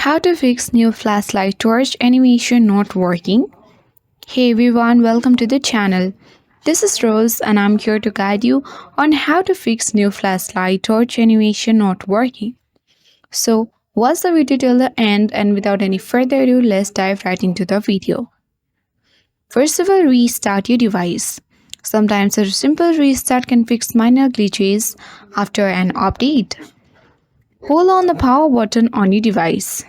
How to fix new flashlight torch animation not working. Hey everyone, welcome to the channel. This is Rose and I'm here to guide you on how to fix new flashlight torch animation not working. So watch the video till the end, and without any further ado, let's dive right into the video. First of all, restart your device. Sometimes a simple restart can fix minor glitches after an update. Hold on the power button on your device.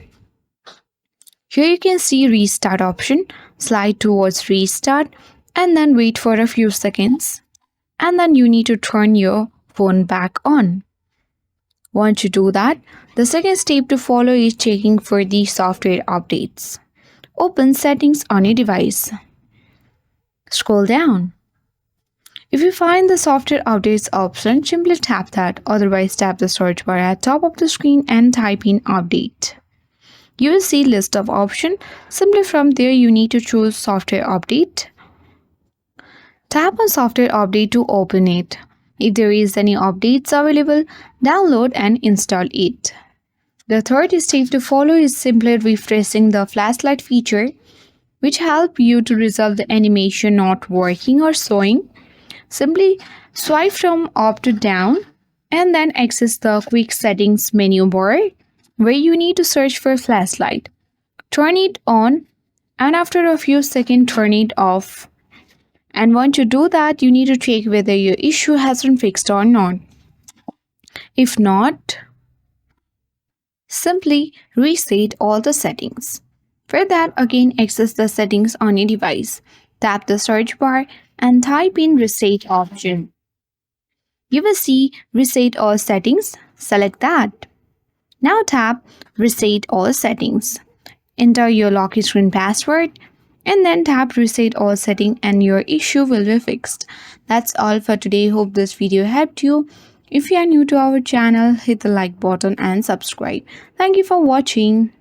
Here you can see restart option. Slide towards restart and then wait for a few seconds. And then you need to turn your phone back on. Once you do that, the second step to follow is checking for the software updates. Open settings on your device. Scroll down. If you find the software updates option, simply tap that. Otherwise, tap the search bar at top of the screen and type in update. You will see list of options. Simply from there, you need to choose software update. Tap on software update to open it. If there is any updates available, download and install it. The third step to follow is simply refreshing the flashlight feature, which help you to resolve the animation not working or showing. Simply swipe from up to down and then access the quick settings menu bar where you need to search for flashlight. Turn it on and after a few seconds turn it off. And once you do that, you need to check whether your issue has been fixed or not. If not, simply reset all the settings. For that, again access the settings on your device. Tap the search bar and type in reset option. You will see reset all settings. Select that. Now tap reset all settings. Enter your lock screen password and then tap reset all settings and your issue will be fixed. That's all for today. Hope this video helped you. If you are new to our channel, hit the like button and subscribe. Thank you for watching.